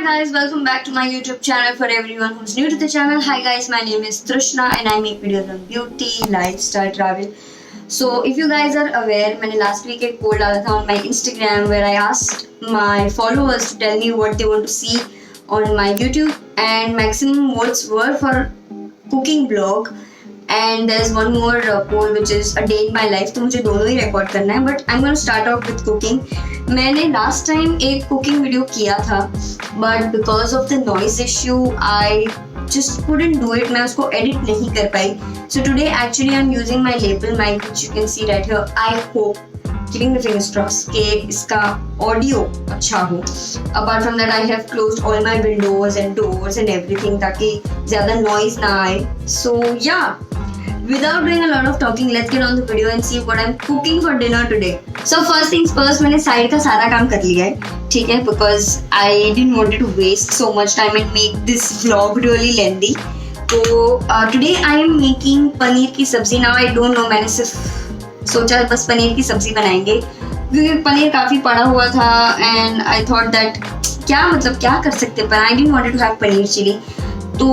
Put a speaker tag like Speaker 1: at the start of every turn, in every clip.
Speaker 1: Hi guys, welcome back to my YouTube channel. For everyone who's new to the channel, hi guys, my name is Trishna and I make videos on beauty, lifestyle, travel. So if you guys are aware, मैंने last week एक poll डाला था on my Instagram where I asked my followers to tell me what they want to see on my YouTube, and maximum votes were for cooking vlog. And there's one more poll which is a day in my life. तो मुझे दोनों ही record करना है, but I'm gonna start off with cooking. मैंने last time एक cooking video किया था, but because of the noise issue, I just couldn't do it. मैं उसको edit नहीं कर पाई. So today actually I'm using my lapel mic, which you can see right here. I hope, keeping the fingers crossed, कि इसका audio अच्छा हो. Apart from that, I have closed all my windows and doors and everything ताकि ज़्यादा noise ना आए. So yeah. Without doing a lot of talking, let's get on the video and see what I'm cooking for dinner today. So first things first, मैंने side का सारा काम कर लिया है, ठीक है? Because I didn't want to waste so much time and make this vlog really lengthy. तो today I am making paneer की सब्जी. Now I don't know, मैंने सिर्फ सोचा बस पनीर की सब्जी बनाएंगे क्योंकि पनीर काफ़ी पड़ा हुआ था and I thought that क्या कर सकते पर I didn't want to have paneer chilli. तो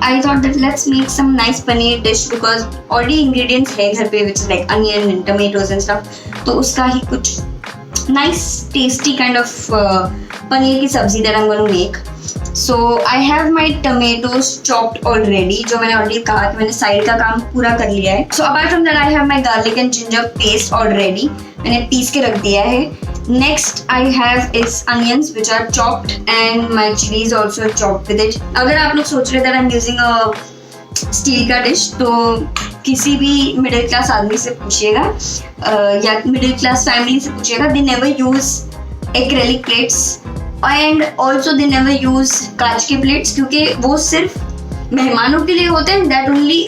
Speaker 1: I thought that let's make some nice paneer dish because already ingredients है घर पे, which is like onion and tomatoes and stuff. तो उसका ही कुछ nice tasty kind of paneer की सब्जी that I'm going to make. So I have my tomatoes chopped already, जो मैंने already कहा कि मैंने side का काम पूरा कर लिया है. So apart from that I have my garlic and ginger paste already. मैंने पीस के रख दिया है. Next I have is onions which are chopped and my chili is also chopped with it. अगर आप लोग सोच रहे that I'm using a steel का dish, तो किसी भी middle class आदमी से पूछिएगा या middle class family से पूछिएगा, they never use acrylic plates and also they never use कांच के plates क्योंकि वो सिर्फ मेहमानों के लिए होते हैं.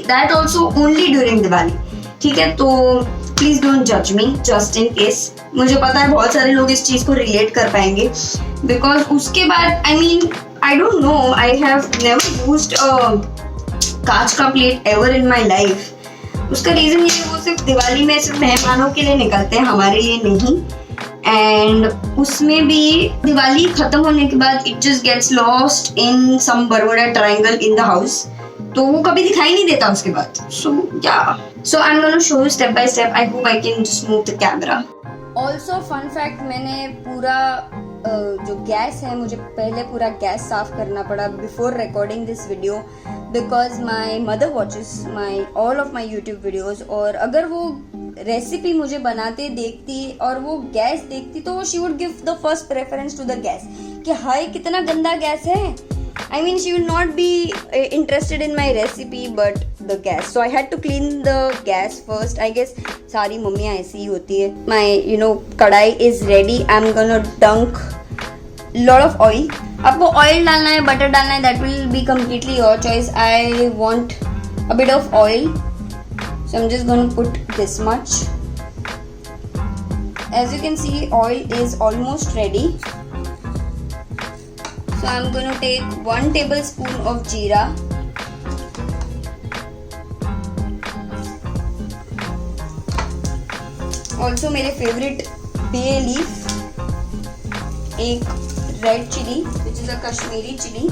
Speaker 1: That also only during Diwali. ठीक है, तो प्लीज डोंट जज मी जस्ट इन केस. मुझे पता है बहुत सारे लोग इस चीज को रिलेट कर पाएंगे बिकॉज उसके बाद आई don't know, I have never used कांच का plate ever in my life. उसका रीजन ये है वो सिर्फ दिवाली में सिर्फ मेहमानों के लिए निकलते हैं, हमारे लिए नहीं. एंड उसमें भी दिवाली खत्म होने के बाद it just gets lost in some Bermuda Triangle in the house, तो वो कभी दिखाई नहीं देता उसके बाद. So I'm going to show you step by step. I hope I can just move the camera. Also fun fact, मैंने पूरा जो गैस है मुझे पहले पूरा गैस साफ करना पड़ा before recording this video because my mother watches all of my YouTube videos. और अगर वो रेसिपी मुझे बनाते देखती और वो गैस देखती तो she would give the first preference to the gas कि हाय कितना गंदा गैस है. I mean, she will not be interested in my recipe, but the gas. So I had to clean the gas first. I guess सारी मम्मियाँ ऐसी ही होती है. My कढ़ाई is ready. I'm gonna dunk lot of oil. आपको oil डालना है, butter डालना है, that will be completely your choice. I want a bit of oil, so I'm just gonna put this much. As you can see, oil is almost ready. So I'm going to take 1 tablespoon of jeera, also मेरे favorite bay leaf, एक red chili which is a Kashmiri chili,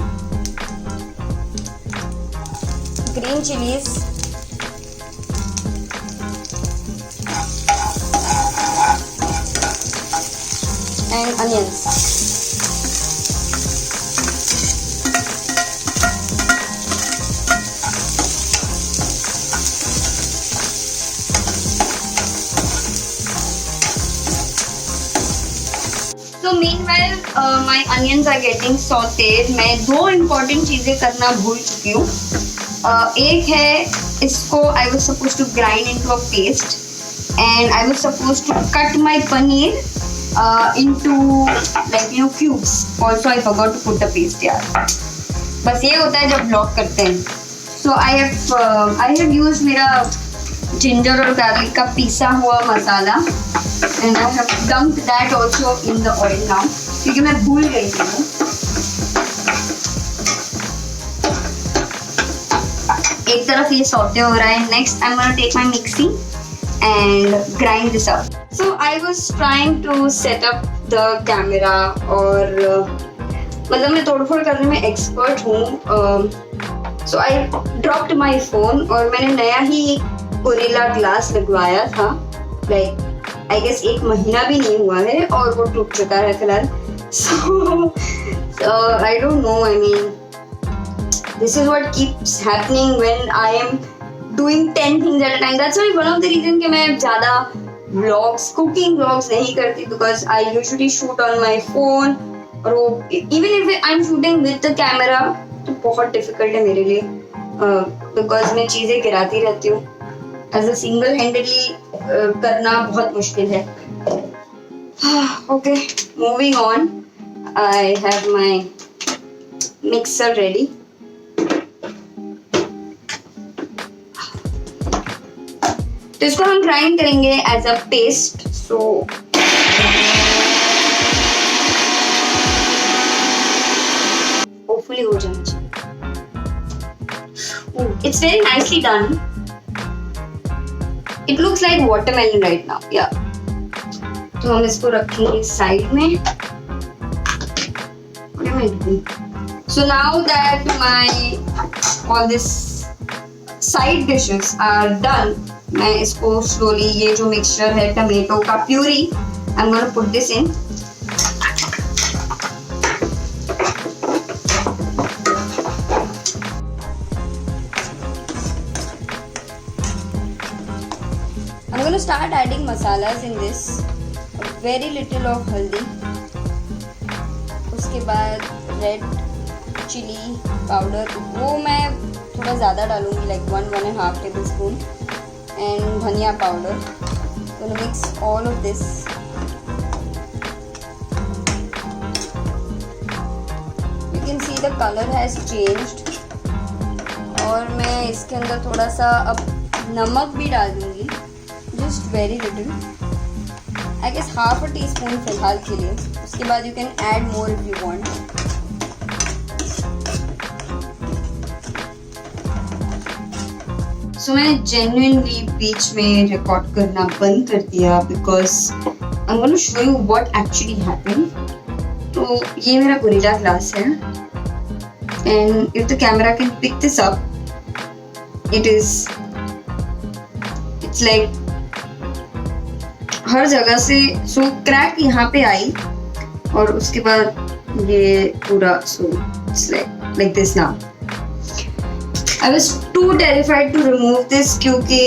Speaker 1: green chilies, and onions. So meanwhile my onions are getting sauteed. मैं 2 important चीज़ें करना भूल चुकी हूँ. एक है इसको I was supposed to grind into a paste and I was supposed to cut my paneer into like cubes. Also I forgot to put the paste यार. बस ये होता है जब vlog करते हैं. So I have used मेरा ginger और गार्लिक का पीसा हुआ मसाला and I have dumped that also in the oil now क्योंकि मैं भूल गई थी. एक तरफ ये सौते हो रहा है. Next I'm gonna take my mixie and grind this up. So I was trying to set up the camera और मतलब मैं तोड़फोड़ करने में एक्सपर्ट हूँ। सो आई ड्रॉप्ड माई फोन और मैंने नया ही गोरिल्ला ग्लास लगवाया था, लाइक आई गेस 1 महीना भी नहीं हुआ है और वो टूट चुका है फिलहाल। So I don't know, I mean this is what keeps happening when I am doing 10 things at a time. That's why one of the reason कि मैं ज़्यादा vlogs, cooking vlogs नहीं करती, because I usually shoot on my phone, और वो even if I'm shooting with the camera तो बहुत difficult है मेरे लिए, because मैं चीज़ें गिराती रहती हूँ। As a single handedly करना बहुत मुश्किल है। Okay, moving on. I have my mixer ready. तो इसको हम ग्राइंड करेंगे as a paste. So hopefully हो जाना चाहिए। It's very nicely done. It looks like watermelon right now, yeah. तो हम इसको रखेंगे साइड में। So now that my all this side dishes are done, मैं इसको स्लोली, ये जो मिक्सचर है टमेटो का puree, I am gonna put this in. I am gonna start adding masalas in this, very little of haldi, उसके बाद red chilli powder, वो मैं थोड़ा ज़्यादा डालूंगी, like 1.5 table spoon, and dhania powder. Gonna mix all of this. You can see the color has changed. और मैं इसके अंदर थोड़ा सा अब नमक भी डाल दूंगी, just very little. I guess half a teaspoon फिलहाल के लिए. उसके बाद you can add more if you want. So मैंने genuinely बीच में रिकॉर्ड करना बंद कर दिया, because I'm going to show you what actually happened. तो ये मेरा गोरिल्ला ग्लास है, and if the camera can pick this up, it's like हर जगह से, so क्रैक यहाँ पे आई और उसके बाद ये पूरा, so it's like this now. I was too terrified to remove this क्योंकि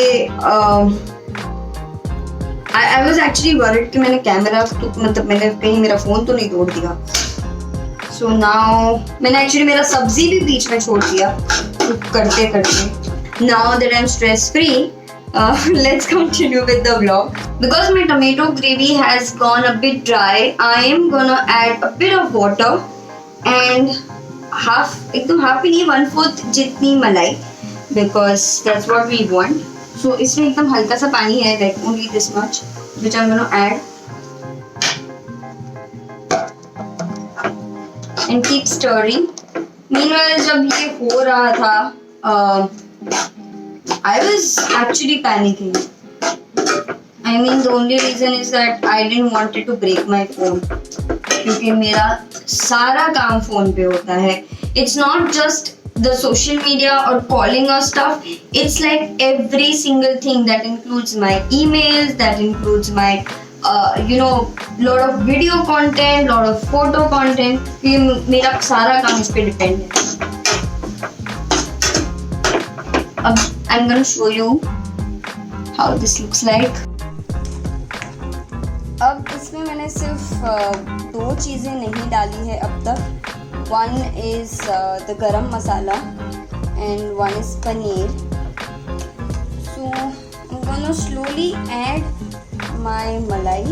Speaker 1: I was actually worried कि मैंने कैमरा तो, मतलब मैंने कहीं मेरा फोन तो नहीं तोड़ दिया। So now मैंने actually मेरा सब्जी भी बीच में छोड़ दिया करते करते। Now that I'm stress free, let's continue with the vlog. Because my tomato gravy has gone a bit dry, I am gonna add a bit of water and एकदम हाफ ही नहीं, 1/4 जितनी मलाई, because that's what we want. So इसमें एकदम हल्का सा पानी है, like only this much, which I'm gonna add and keep stirring. Meanwhile जब ये हो रहा था, I was actually panicking. I mean the only reason is that I didn't want it to break my phone, क्योंकि मेरा सारा काम phone पे होता है. It's not just the social media or calling or stuff. It's like every single thing that includes my emails, that includes my lot of video content, lot of photo content. ये मेरा सारा काम इस पे depend है. अब I'm gonna show you how this looks like. अब इसमें मैंने सिर्फ 2 चीज़ें नहीं डाली है अब तक. One is the garam masala and one is paneer. So I'm gonna slowly add my malai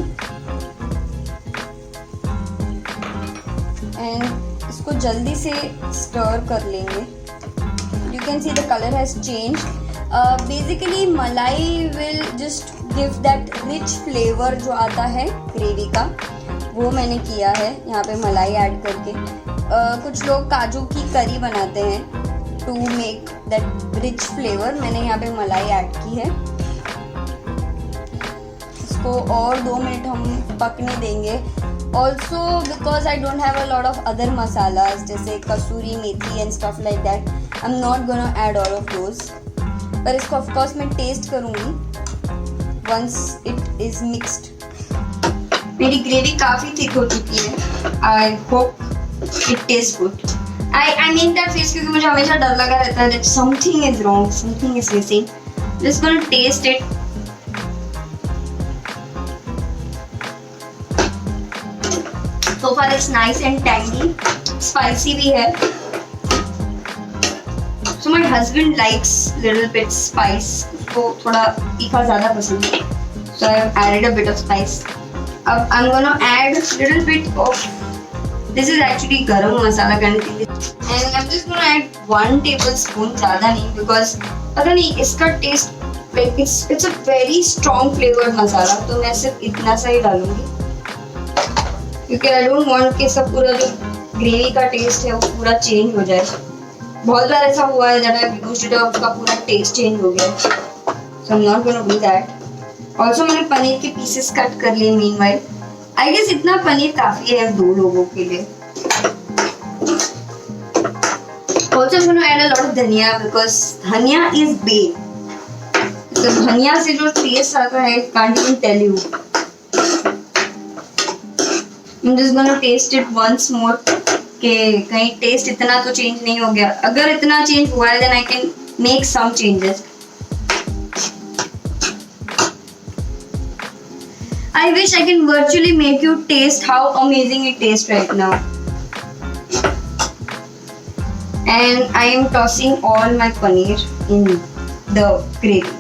Speaker 1: and इसको जल्दी से stir कर लेंगे. You can see the color has changed. Basically malai will just give that rich flavor जो आता है gravy का, वो मैंने किया है यहाँ पे मलाई ऐड करके. कुछ लोग काजू की करी बनाते हैं to make that rich flavour. मैंने यहाँ पे मलाई ऐड की है. इसको इसको और 2 मिनट हम पकने देंगे. Also because I don't have a lot of other masalas जैसे कसूरी मेथी and stuff like that, I'm not gonna add all of those. पर इसको of course मैं टेस्ट करूँगी once it is mixed. मेरी ग्रेवी काफ़ी थिक हो चुकी है. I hope it tastes good. I make that face क्योंकि मुझे हमेशा डर लगा रहता है that something is wrong, something is missing. Just gonna taste it. So far it's nice and tangy. Spicy भी है. So my husband likes little bit spice. उसको थोड़ा तीखा ज़्यादा पसंद है. So I have added a bit of spice. अब I'm gonna add little bit of. This is actually garam masala kind of thing. And I'm just gonna add 1 tablespoon, ज़्यादा नहीं, because पता नहीं इसका taste like it's a very strong flavored मसाला, तो मैं सिर्फ इतना सा ही डालूंगी क्योंकि I don't want कि इसका पूरा जो ग्रेवी का टेस्ट है वो पूरा चेंज हो जाए. बहुत बार ऐसा हुआ है that I've used it और उसका पूरा टेस्ट चेंज हो गया. So I'm not gonna do that. Also मैंने पनीर के पीसेस कट कर लिए meanwhile. I guess इतना पनीर काफी है 2 लोगों के लिए. Also I'm gonna add a lot of धनिया because धनिया is bae. तो धनिया से जो टेस्ट आता है I can't even tell you. I'm just gonna taste it once more कि कहीं टेस्ट इतना तो चेंज नहीं हो गया. अगर इतना चेंज हुआ है then I can make some changes. I wish I can virtually make you taste how amazing it tastes right now. And I am tossing all my paneer in the gravy.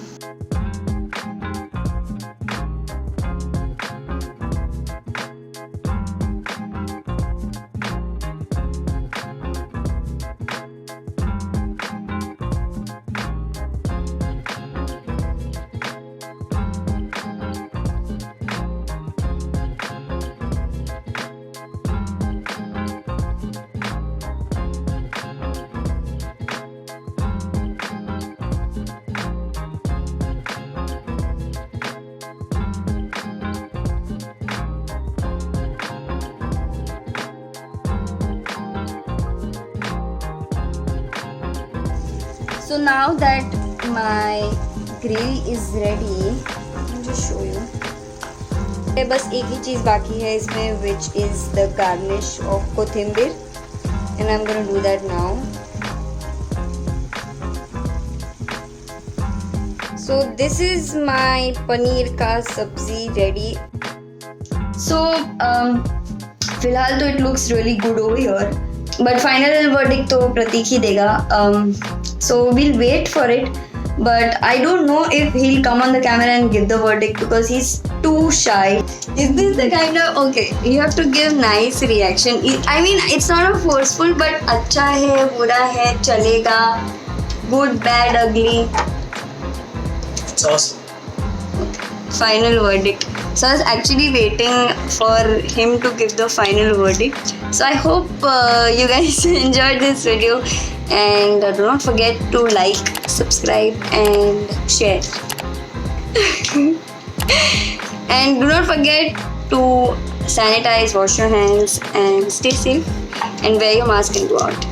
Speaker 1: So now that my gravy is ready, let me just show you. बस एक ही चीज़ बाकी है इसमें, which is the garnish of kothimir, and I'm gonna do that now. So this is my paneer का सब्जी ready. So फिलहाल तो it looks really good over here, but final verdict तो प्रतीक ही देगा. So we'll wait for it, but I don't know if he'll come on the camera and give the verdict because he's too shy. Is this the kind of okay? You have to give nice reaction. I mean, it's not a forceful, but अच्छा है, बुरा है, चलेगा, good, bad, ugly.
Speaker 2: It's awesome.
Speaker 1: Final verdict. So I was actually waiting for him to give the final verdict. So I hope you guys enjoyed this video, and do not forget to like, subscribe and share. And do not forget to sanitize, wash your hands and stay safe and wear your mask and go out.